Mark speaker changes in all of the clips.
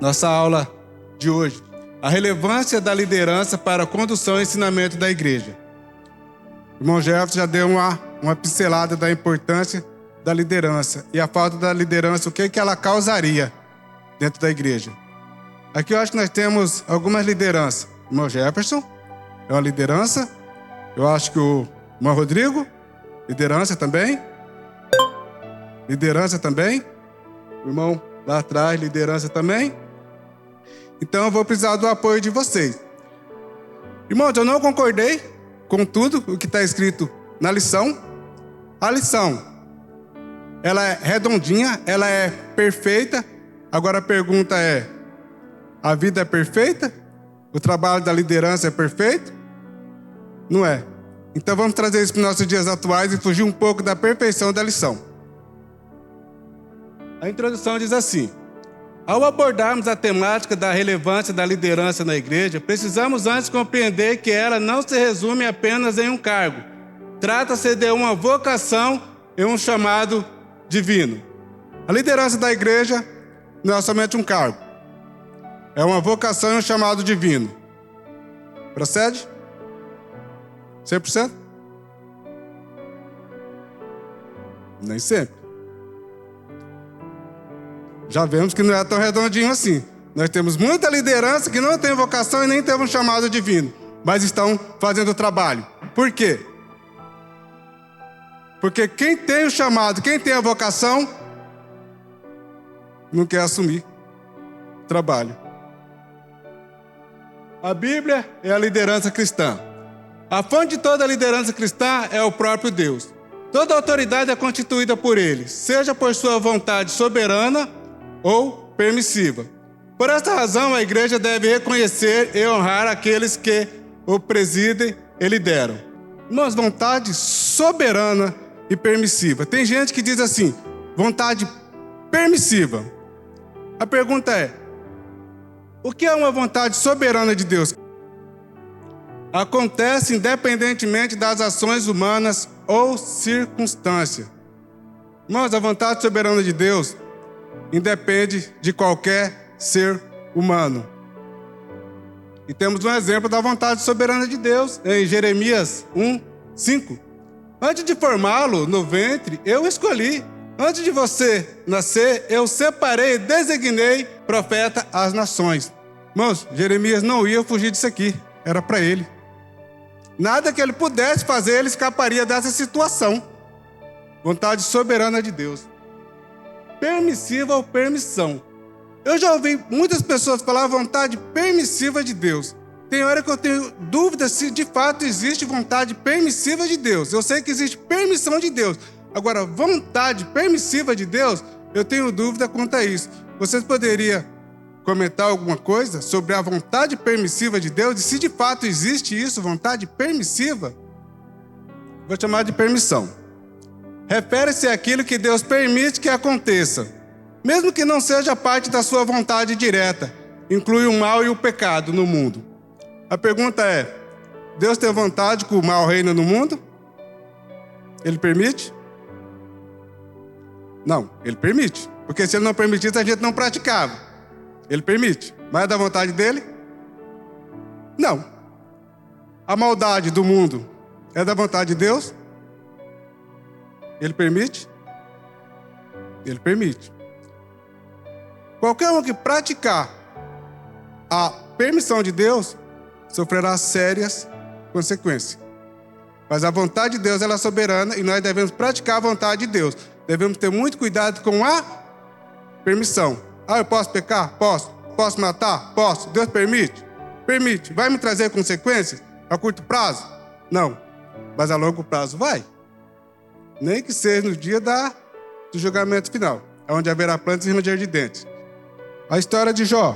Speaker 1: nossa aula de hoje. A relevância da liderança para a condução e ensinamento da igreja. O irmão Jefferson já deu uma pincelada da importância da liderança e a falta da liderança, o que ela causaria dentro da igreja. Aqui eu acho que nós temos algumas lideranças. O irmão Jefferson é uma liderança. Eu acho que o irmão Rodrigo, liderança também. Liderança também. O irmão lá atrás, liderança também. Então eu vou precisar do apoio de vocês. Irmãos, eu não concordei com tudo o que está escrito na lição. A lição, ela é redondinha, ela é perfeita. Agora a pergunta é, a vida é perfeita? O trabalho da liderança é perfeito? Não é. Então vamos trazer isso para os nossos dias atuais e fugir um pouco da perfeição da lição. A introdução diz assim: ao abordarmos a temática da relevância da liderança na igreja, precisamos antes compreender que ela não se resume apenas em um cargo. Trata-se de uma vocação e um chamado divino. A liderança da igreja não é somente um cargo. É uma vocação e um chamado divino. Procede? 100%? Nem sempre. Já vemos que não é tão redondinho assim. Nós temos muita liderança que não tem vocação e nem tem um chamado divino, mas estão fazendo o trabalho. Por quê? Porque quem tem o chamado, quem tem a vocação, não quer assumir o trabalho. A Bíblia é a liderança cristã. A fonte de toda a liderança cristã é o próprio Deus. Toda autoridade é constituída por Ele, seja por sua vontade soberana ou permissiva. Por esta razão, a igreja deve reconhecer e honrar aqueles que o presidem e lideram. Irmãos, vontade soberana e permissiva. Tem gente que diz assim, vontade permissiva. A pergunta é, o que é uma vontade soberana de Deus? Acontece independentemente das ações humanas ou circunstâncias. Irmãos, a vontade soberana de Deus independe de qualquer ser humano. E temos um exemplo da vontade soberana de Deus em Jeremias 1:5. Antes de formá-lo no ventre, eu escolhi. Antes de você nascer, eu separei e designei profeta às nações. Irmãos, Jeremias não ia fugir disso aqui. Era para ele. Nada que ele pudesse fazer, ele escaparia dessa situação. Vontade soberana de Deus. Permissiva ou permissão. Eu já ouvi muitas pessoas falar vontade permissiva de Deus. Tem hora que eu tenho dúvida se de fato existe vontade permissiva de Deus. Eu sei que existe permissão de Deus. Agora, vontade permissiva de Deus, eu tenho dúvida quanto a isso. Vocês poderiam comentar alguma coisa sobre a vontade permissiva de Deus? E se de fato existe isso, vontade permissiva? Vou chamar de permissão. Refere-se àquilo que Deus permite que aconteça, mesmo que não seja parte da sua vontade direta, inclui o mal e o pecado no mundo. A pergunta é, Deus tem vontade que o mal reine no mundo? Ele permite? Não, Ele permite, porque se Ele não permitisse, a gente não praticava. Ele permite, mas é da vontade dEle? Não. A maldade do mundo é da vontade de Deus? Ele permite? Ele permite. Qualquer um que praticar a permissão de Deus sofrerá sérias consequências. Mas a vontade de Deus ela é soberana e nós devemos praticar a vontade de Deus. Devemos ter muito cuidado com a permissão. Ah, eu posso pecar? Posso. Posso matar? Posso. Deus permite? Permite. Vai me trazer consequências a curto prazo? Não. Mas a longo prazo vai. Nem que seja no dia do julgamento final, onde haverá plantas e ranger de dentes. A história de Jó.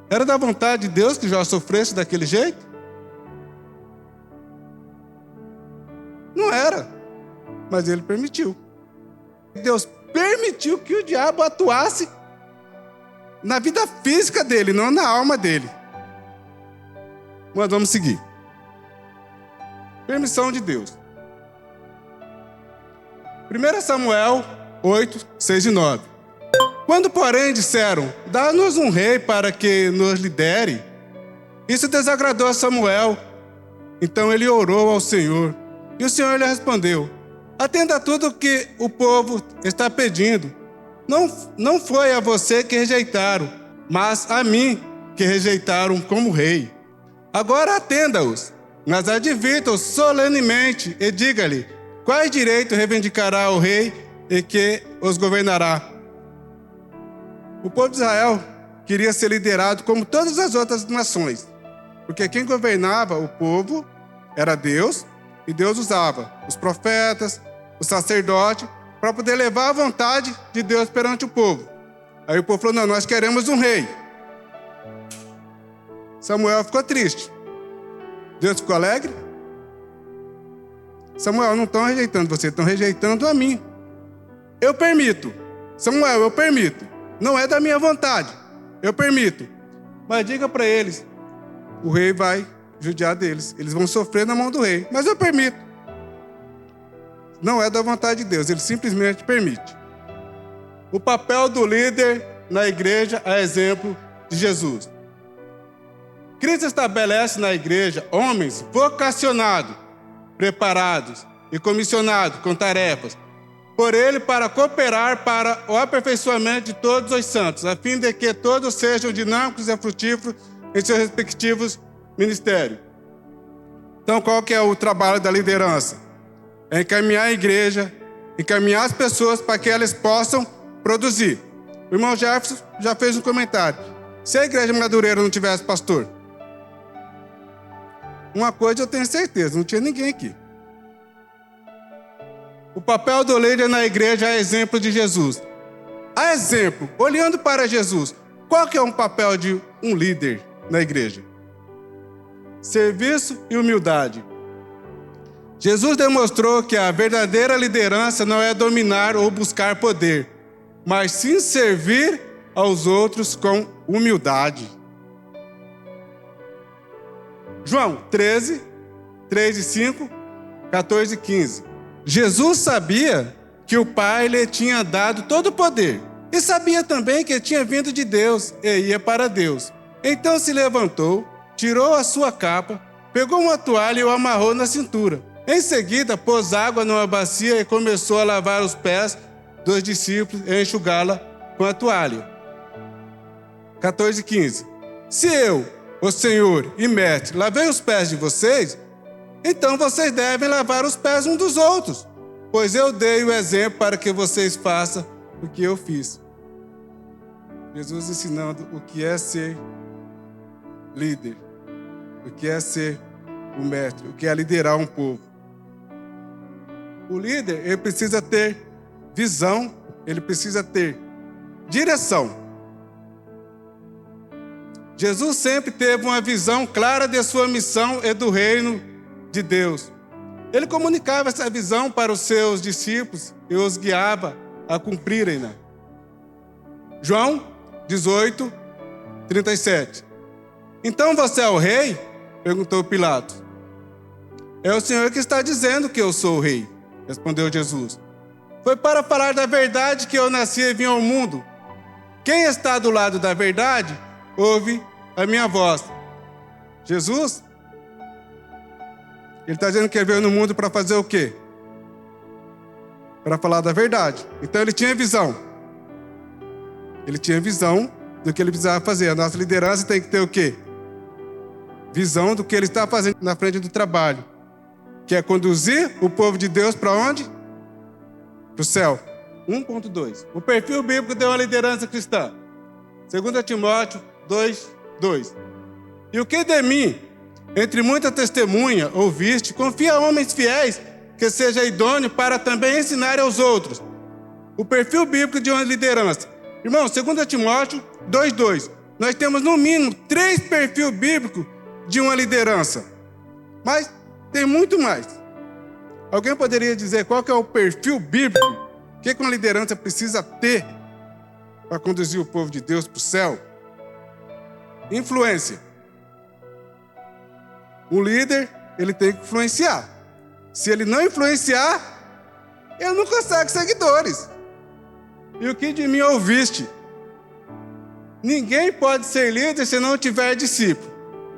Speaker 1: Era da vontade de Deus que Jó sofresse daquele jeito? Não era, mas ele permitiu. Deus permitiu que o diabo atuasse na vida física dele, não na alma dele. Mas vamos seguir. Permissão de Deus. 1 Samuel 8, 6 e 9. Quando, porém, disseram, dá-nos um rei para que nos lidere, isso desagradou a Samuel. Então ele orou ao Senhor, e o Senhor lhe respondeu, atenda a tudo o que o povo está pedindo. Não foi a você que rejeitaram, mas a mim que rejeitaram como rei. Agora atenda-os, mas advirta-os solenemente e diga-lhe, quais direitos reivindicará o rei e que os governará? O povo de Israel queria ser liderado como todas as outras nações, porque quem governava o povo era Deus, e Deus usava os profetas, os sacerdotes, para poder levar a vontade de Deus perante o povo. Aí o povo falou, não, nós queremos um rei. Samuel ficou triste. Deus ficou alegre? Samuel, não estão rejeitando você, estão rejeitando a mim. Eu permito. Samuel, eu permito. Não é da minha vontade. Eu permito. Mas diga para eles, o rei vai judiar deles. Eles vão sofrer na mão do rei. Mas eu permito. Não é da vontade de Deus, ele simplesmente permite. O papel do líder na igreja é exemplo de Jesus. Cristo estabelece na igreja homens vocacionados, preparados e comissionados com tarefas por ele para cooperar para o aperfeiçoamento de todos os santos, a fim de que todos sejam dinâmicos e frutíferos em seus respectivos ministérios. Então, qual que é o trabalho da liderança? É encaminhar a igreja, encaminhar as pessoas para que elas possam produzir. O irmão Jefferson já fez um comentário. Se a igreja Madureira não tivesse pastor, uma coisa eu tenho certeza, não tinha ninguém aqui. O papel do líder na igreja é exemplo de Jesus. A exemplo, olhando para Jesus, qual que é o papel de um líder na igreja? Serviço e humildade. Jesus demonstrou que a verdadeira liderança não é dominar ou buscar poder, mas sim servir aos outros com humildade. João 13, 3 e 5, 14 e 15. Jesus sabia que o Pai lhe tinha dado todo o poder e sabia também que tinha vindo de Deus e ia para Deus. Então se levantou, tirou a sua capa, pegou uma toalha e o amarrou na cintura. Em seguida, pôs água numa bacia e começou a lavar os pés dos discípulos e enxugá-la com a toalha. 14 e 15. Se eu, o Senhor e Mestre, lavei os pés de vocês, então vocês devem lavar os pés uns dos outros, pois eu dei o exemplo para que vocês façam o que eu fiz. Jesus ensinando o que é ser líder, o que é ser o mestre, o que é liderar um povo. O líder, ele precisa ter visão, ele precisa ter direção. Jesus sempre teve uma visão clara de sua missão e do reino de Deus. Ele comunicava essa visão para os seus discípulos e os guiava a cumprirem-na. João 18, 37. Então você é o rei? Perguntou Pilatos. É o Senhor que está dizendo que eu sou o rei, respondeu Jesus. Foi para falar da verdade que eu nasci e vim ao mundo. Quem está do lado da verdade, ouve a minha voz. Jesus, ele está dizendo que veio no mundo para fazer o quê? Para falar da verdade. Então ele tinha visão. Ele tinha visão do que ele precisava fazer. A nossa liderança tem que ter o quê? Visão do que ele está fazendo na frente do trabalho. Que é conduzir o povo de Deus para onde? Para o céu. 1.2. O perfil bíblico de uma liderança cristã. 2 Timóteo 2:2. E o que de mim, entre muita testemunha, ouviste, confia a homens fiéis, que seja idôneo para também ensinar aos outros. O perfil bíblico de uma liderança. Irmão, 2 Timóteo 2:2. Nós temos no mínimo 3 perfis bíblicos de uma liderança. Mas tem muito mais. Alguém poderia dizer qual que é o perfil bíblico? O que uma liderança precisa ter para conduzir o povo de Deus para o céu? Influência. O líder, ele tem que influenciar. Se ele não influenciar, ele não consegue seguidores. E o que de mim ouviste, Ninguém pode ser líder se não tiver discípulo.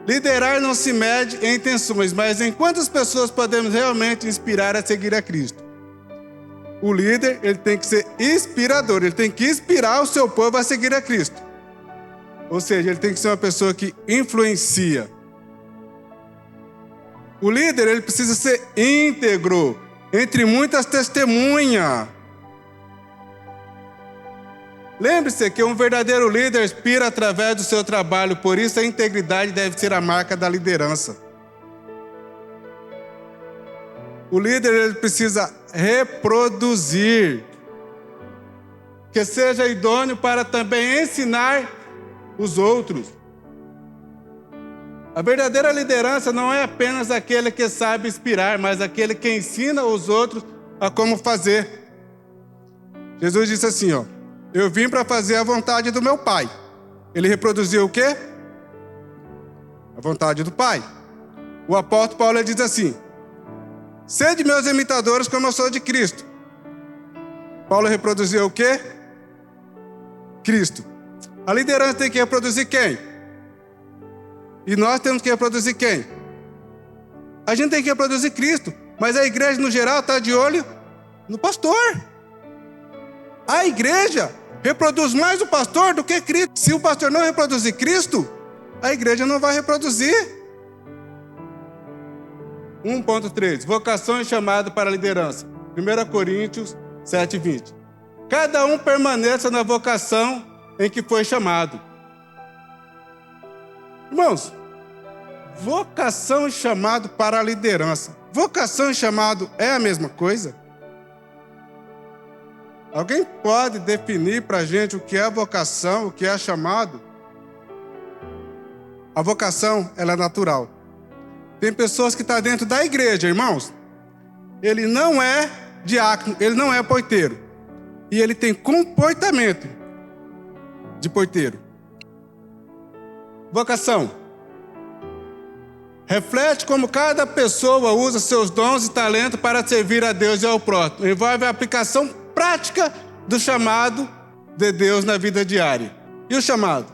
Speaker 1: Liderar não se mede em intenções, mas em quantas pessoas podemos realmente inspirar a seguir a Cristo. O líder, ele tem que ser inspirador, ele tem que inspirar o seu povo a seguir a Cristo. Ou seja, ele tem que ser uma pessoa que influencia. O líder, ele precisa ser íntegro, entre muitas testemunhas. Lembre-se que um verdadeiro líder inspira através do seu trabalho, por isso a integridade deve ser a marca da liderança. O líder, ele precisa reproduzir, que seja idôneo para também ensinar os outros. A verdadeira liderança não é apenas aquele que sabe inspirar, mas aquele que ensina os outros a como fazer. Jesus disse assim, ó: eu vim para fazer a vontade do meu Pai. Ele reproduziu o quê? A vontade do Pai. O apóstolo Paulo diz assim: sede meus imitadores como eu sou de Cristo. Paulo reproduziu o quê? Cristo. A liderança tem que reproduzir quem? E nós temos que reproduzir quem? A gente tem que reproduzir Cristo, mas a igreja no geral está de olho no pastor. A igreja reproduz mais o pastor do que Cristo. Se o pastor não reproduzir Cristo, a igreja não vai reproduzir. 1.3. Vocação e chamado para a liderança. 1 Coríntios 7:20. Cada um permaneça na vocação em que foi chamado. Irmãos, vocação e chamado para a liderança. Vocação e chamado é a mesma coisa? Alguém pode definir para a gente o que é vocação, o que é chamado? A vocação, ela é natural. Tem pessoas que estão dentro da igreja, irmãos. Ele não é diácono, ele não é porteiro. E ele tem comportamento de porteiro. Vocação. Reflete como cada pessoa usa seus dons e talentos para servir a Deus e ao próximo. Envolve a aplicação prática do chamado de Deus na vida diária. E o chamado?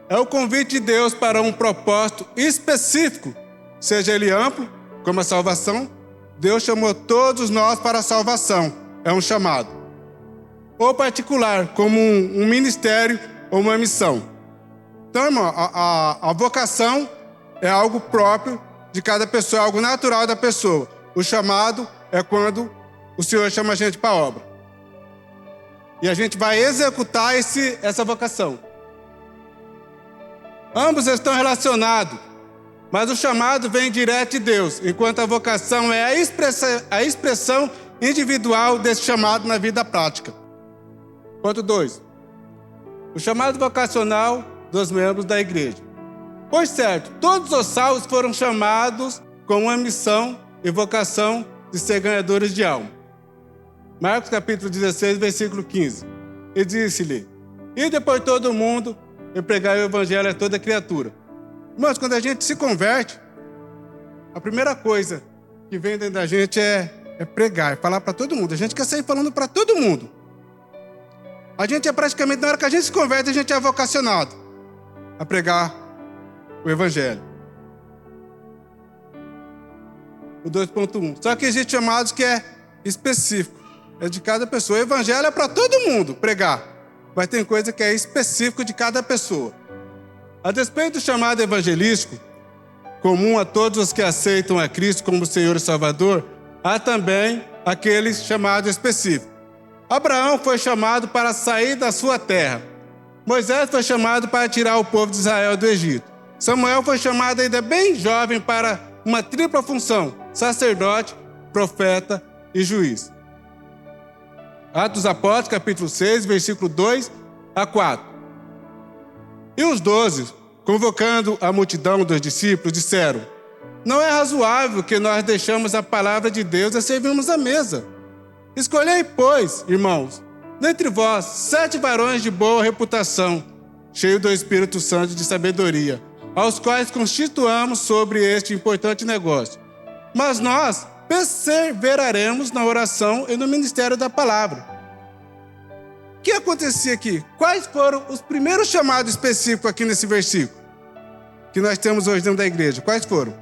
Speaker 1: É o convite de Deus para um propósito específico, seja ele amplo, como a salvação. Deus chamou todos nós para a salvação, é um chamado. Ou particular, como um ministério ou uma missão. Então, irmão, a vocação é algo próprio de cada pessoa, é algo natural da pessoa. O chamado é quando o Senhor chama a gente para a obra. E a gente vai executar essa vocação. Ambos estão relacionados, mas o chamado vem direto de Deus, enquanto a vocação é a expressão individual desse chamado na vida prática. Ponto 2. O chamado vocacional dos membros da igreja. Pois certo, todos os salvos foram chamados com uma missão e vocação de ser ganhadores de alma. Marcos capítulo 16, versículo 15. E disse-lhe: ide por todo mundo e pregai o evangelho a toda criatura. Irmãos, quando a gente se converte, a primeira coisa que vem dentro da gente é pregar, falar para todo mundo. A gente quer sair falando para todo mundo. A gente é praticamente, na hora que a gente se converte, a gente é vocacionado a pregar o evangelho. O 2.1. Só que existem chamados que é específico, é de cada pessoa. O evangelho é para todo mundo pregar, mas tem coisa que é específico de cada pessoa. A despeito do chamado evangelístico, comum a todos os que aceitam a Cristo como Senhor e Salvador, há também aqueles chamados específicos. Abraão foi chamado para sair da sua terra. Moisés foi chamado para tirar o povo de Israel do Egito. Samuel foi chamado ainda bem jovem para uma tripla função: sacerdote, profeta e juiz. Atos dos Apóstolos, capítulo 6, versículo 2 a 4. E os 12, convocando a multidão dos discípulos, disseram: não é razoável que nós deixamos a palavra de Deus e servimos a mesa. Escolhei, pois, irmãos, dentre vós 7 varões de boa reputação, cheios do Espírito Santo de sabedoria, aos quais constituamos sobre este importante negócio. Mas nós perseveraremos na oração e no ministério da palavra. O que acontecia aqui? Quais foram os primeiros chamados específicos aqui nesse versículo que nós temos hoje dentro da igreja? Quais foram?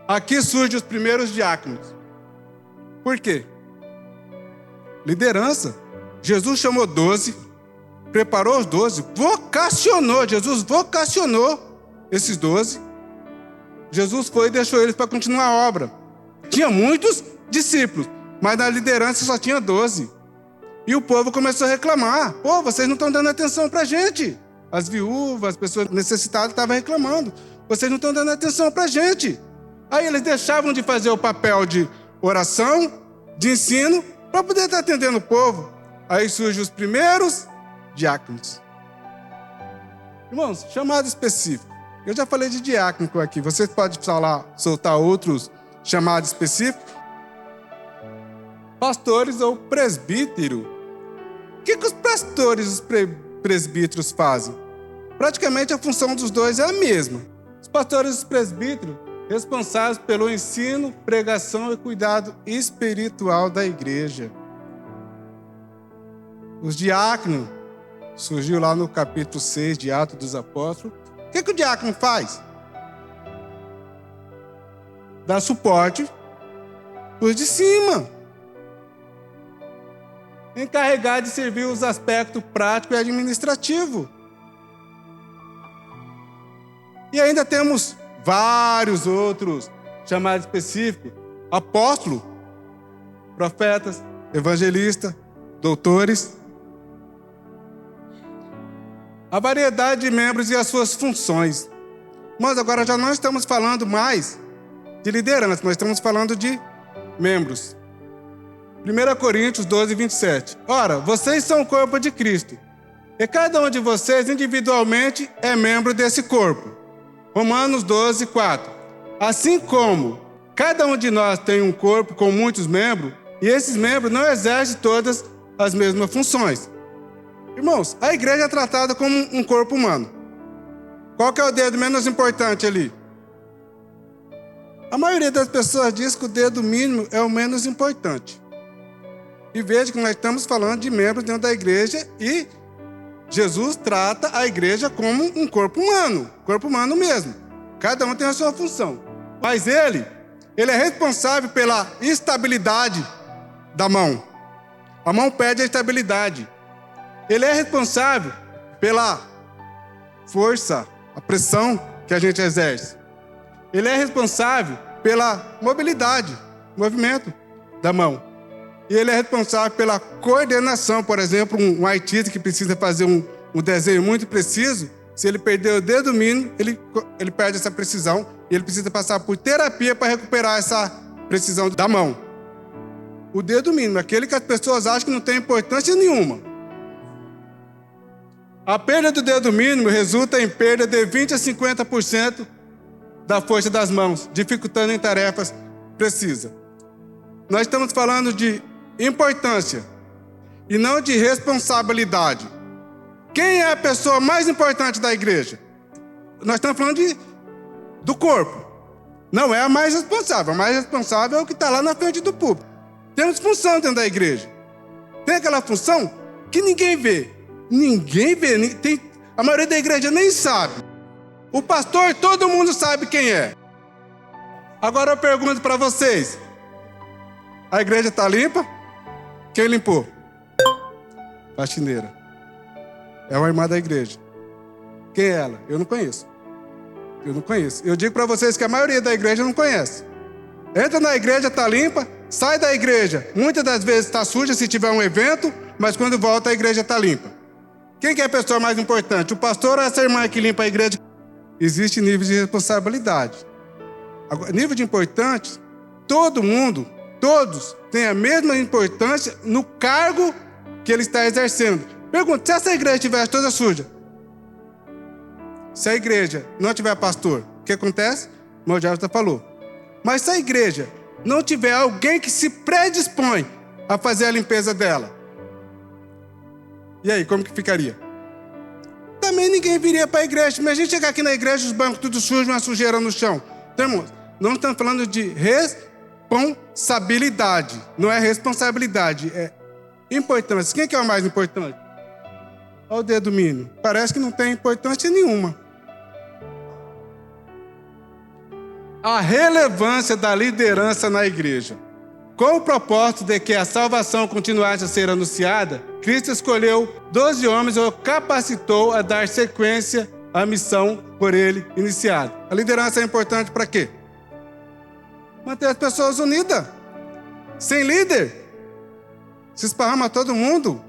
Speaker 1: Aqui surgem os primeiros diáconos. Por quê? Liderança. Jesus chamou 12, preparou os 12, vocacionou. Jesus vocacionou esses 12. Jesus foi e deixou eles para continuar a obra. Tinha muitos discípulos, mas na liderança só tinha 12. E o povo começou a reclamar. Pô, vocês não estão dando atenção para a gente. As viúvas, as pessoas necessitadas estavam reclamando. Vocês não estão dando atenção para a gente. Aí eles deixavam de fazer o papel de oração, de ensino, para poder estar atendendo o povo. Aí surgem os primeiros diáconos. Irmãos, chamado específico. Eu já falei de diácono aqui. Você pode soltar outros chamados específicos? Pastores ou presbítero. O que os pastores e os presbíteros fazem? Praticamente a função dos dois é a mesma. Os pastores e os presbíteros responsáveis pelo ensino, pregação e cuidado espiritual da igreja. Os diáconos, surgiu lá no capítulo 6 de Atos dos Apóstolos. O que o diácono faz? Dá suporte os de cima. Encarregado de servir os aspectos práticos e administrativos. E ainda temos vários outros chamados específicos: apóstolo, profetas, evangelistas, doutores. A variedade de membros e as suas funções. Mas agora já não estamos falando mais de liderança, nós estamos falando de membros. 1 Coríntios 12, 27. Ora, vocês são o corpo de Cristo, e cada um de vocês individualmente é membro desse corpo. Romanos 12, 4. Assim como cada um de nós tem um corpo com muitos membros, e esses membros não exercem todas as mesmas funções. Irmãos, a igreja é tratada como um corpo humano. Qual que é o dedo menos importante ali? A maioria das pessoas diz que o dedo mínimo é o menos importante. E veja que nós estamos falando de membros dentro da igreja e Jesus trata a igreja como um corpo humano mesmo. Cada um tem a sua função. Mas ele é responsável pela estabilidade da mão. A mão perde a estabilidade. Ele é responsável pela força, a pressão que a gente exerce. Ele é responsável pela mobilidade, movimento da mão. E ele é responsável pela coordenação. Por exemplo, um artista que precisa fazer um desenho muito preciso, se ele perder o dedo mínimo, ele perde essa precisão e ele precisa passar por terapia para recuperar essa precisão da mão. O dedo mínimo, aquele que as pessoas acham que não tem importância nenhuma. A perda do dedo mínimo resulta em perda de 20% a 50% da força das mãos, dificultando em tarefas precisas. Nós estamos falando de importância e não de responsabilidade. Quem é a pessoa mais importante da igreja? Nós estamos falando do corpo. Não é a mais responsável. A mais responsável é o que está lá na frente do público. Temos função dentro da igreja. Tem aquela função que ninguém vê. Ninguém vê. A maioria da igreja nem sabe. O pastor, todo mundo sabe quem é. Agora eu pergunto para vocês. A igreja está limpa? Quem limpou? Faxineira. É uma irmã da igreja. Quem é ela? Eu não conheço. Eu digo para vocês que a maioria da igreja não conhece. Entra na igreja, está limpa. Sai da igreja. Muitas das vezes está suja se tiver um evento, mas quando volta a igreja está limpa. Quem que é a pessoa mais importante? O pastor ou essa irmã que limpa a igreja? Existe nível de responsabilidade. Agora, nível de importante, todo mundo, todos têm a mesma importância no cargo que ele está exercendo. Pergunta, se essa igreja estivesse toda suja, se a igreja não tiver pastor, o que acontece? O irmão Jefferson falou. Mas se a igreja não tiver alguém que se predispõe a fazer a limpeza dela, e aí, como que ficaria? Também ninguém viria para a igreja. Mas a gente chegar aqui na igreja, os bancos tudo sujos, uma sujeira no chão. Então, irmãos, não estamos falando de responsabilidade. Não é responsabilidade, é Importância. Quem que é o mais importante? Olha o dedo mínimo. Parece que não tem importância nenhuma. A relevância da liderança na igreja. Com o propósito de que a salvação continuasse a ser anunciada, Cristo escolheu 12 homens e o capacitou a dar sequência à missão por ele iniciada. A liderança é importante para quê? Manter as pessoas unidas. Sem líder, se esparrama todo mundo.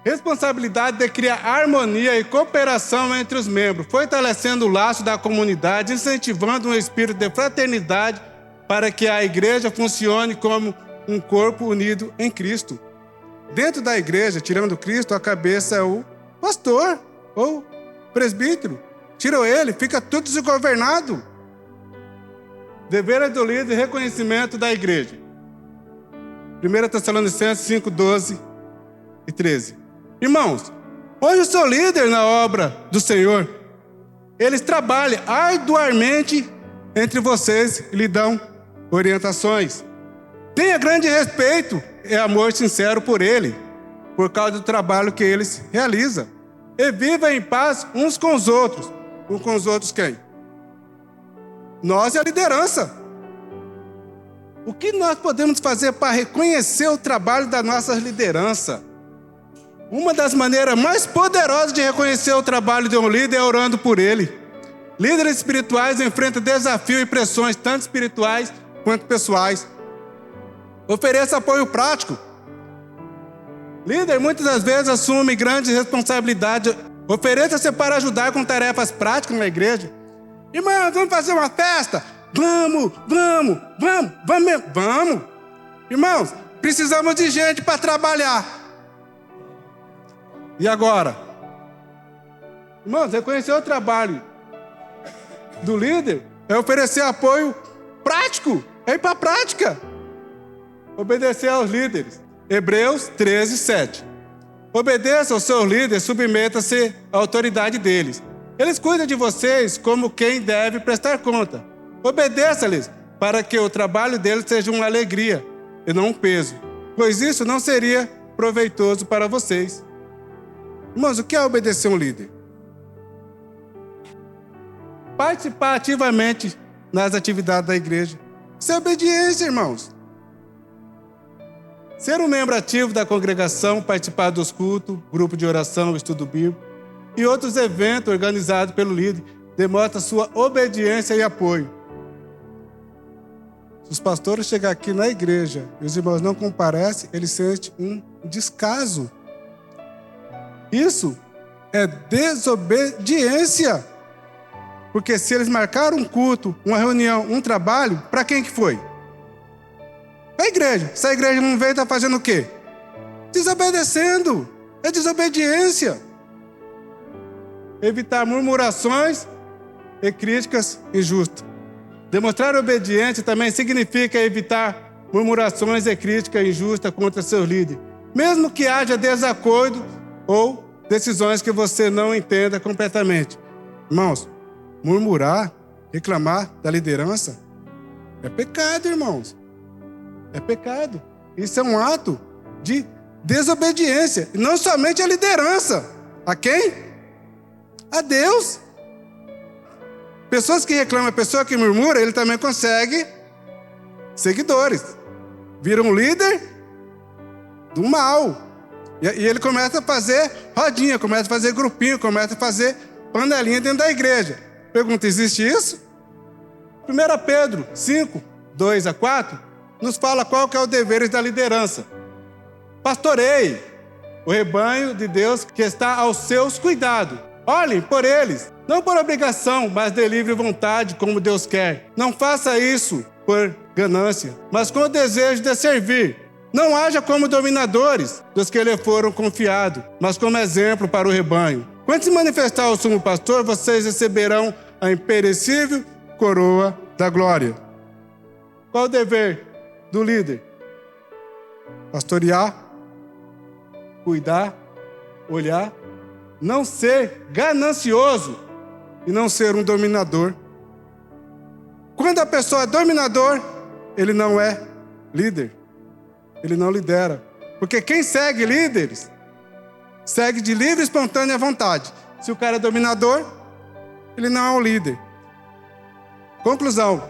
Speaker 1: Responsabilidade de criar harmonia e cooperação entre os membros, fortalecendo o laço da comunidade, incentivando um espírito de fraternidade para que a igreja funcione como um corpo unido em Cristo. Dentro da igreja, tirando Cristo, a cabeça é o pastor ou presbítero. Tirou ele, fica tudo desgovernado. Dever do líder e reconhecimento da igreja. 1 Tessalonicenses 5, 12 e 13. Irmãos, hoje eu sou líder na obra do Senhor. Eles trabalham arduamente entre vocês e lhe dão orientações. Tenha grande respeito e amor sincero por ele, por causa do trabalho que eles realizam. E viva em paz uns com os outros. Uns com os outros quem? Nós e a liderança. O que nós podemos fazer para reconhecer o trabalho da nossa liderança? Uma das maneiras mais poderosas de reconhecer o trabalho de um líder é orando por ele. Líderes espirituais enfrentam desafios e pressões, tanto espirituais quanto pessoais. Ofereça apoio prático. Líder muitas das vezes assume grandes responsabilidades. Ofereça-se para ajudar com tarefas práticas na igreja. Irmãos, vamos fazer uma festa? Vamos. Irmãos, precisamos de gente para trabalhar. E agora? Irmãos, reconhecer o trabalho do líder é oferecer apoio prático, é ir para a prática. Obedecer aos líderes. Hebreus 13, 7. Obedeça aos seus líderes, submeta-se à autoridade deles. Eles cuidam de vocês como quem deve prestar conta. Obedeça-lhes para que o trabalho deles seja uma alegria e não um peso, pois isso não seria proveitoso para vocês. Irmãos, o que é obedecer um líder? Participar ativamente nas atividades da igreja. Isso é obediência, irmãos. Ser um membro ativo da congregação, participar dos cultos, grupo de oração, estudo bíblico e outros eventos organizados pelo líder, demonstra sua obediência e apoio. Se os pastores chegarem aqui na igreja e os irmãos não comparecem, eles sentem um descaso. Isso é desobediência. Porque se eles marcaram um culto, uma reunião, um trabalho, para quem que foi? Para a igreja. Se a igreja não veio, está fazendo o quê? Desobedecendo. É desobediência. Evitar murmurações e críticas injustas. Demonstrar obediência também significa evitar murmurações e críticas injustas contra seus líderes, mesmo que haja desacordo ou decisões que você não entenda completamente. Irmãos, murmurar, reclamar da liderança é pecado, irmãos. É pecado. Isso é um ato de desobediência. E não somente a liderança. A quem? A Deus. Pessoas que reclamam, pessoa que murmura, ele também consegue seguidores. Vira um líder do mal. E ele começa a fazer rodinha, começa a fazer grupinho, começa a fazer panelinha dentro da igreja. Pergunta, existe isso? 1 Pedro 5, 2 a 4, nos fala qual que é o dever da liderança. Pastoreie o rebanho de Deus que está aos seus cuidados. Olhem por eles, não por obrigação, mas de livre vontade, como Deus quer. Não faça isso por ganância, mas com o desejo de servir. Não haja como dominadores dos que lhe foram confiados, mas como exemplo para o rebanho. Quando se manifestar o sumo pastor, vocês receberão a imperecível coroa da glória. Qual o dever do líder? Pastorear, cuidar, olhar, não ser ganancioso e não ser um dominador. Quando a pessoa é dominador, ele não é líder. ele não lidera. Porque quem segue líderes, segue de livre e espontânea vontade. Se o cara é dominador, ele não é um líder. Conclusão.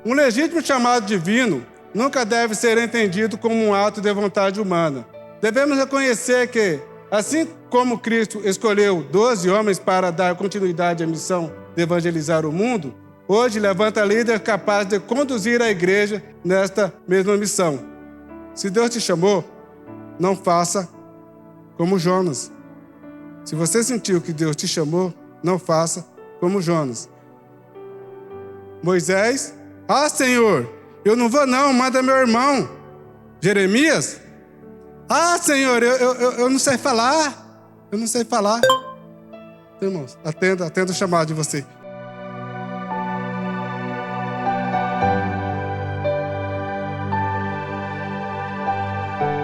Speaker 1: Um legítimo chamado divino nunca deve ser entendido como um ato de vontade humana. Devemos reconhecer que, assim como Cristo escolheu 12 homens para dar continuidade à missão de evangelizar o mundo, hoje levanta líder capaz de conduzir a igreja nesta mesma missão. Se Deus te chamou, não faça como Jonas. Se você sentiu que Deus te chamou, não faça como Jonas. Moisés, Senhor, eu não vou não, manda meu irmão. Jeremias, Senhor, eu não sei falar. Eu não sei falar. Irmãos, atenda o chamado de você.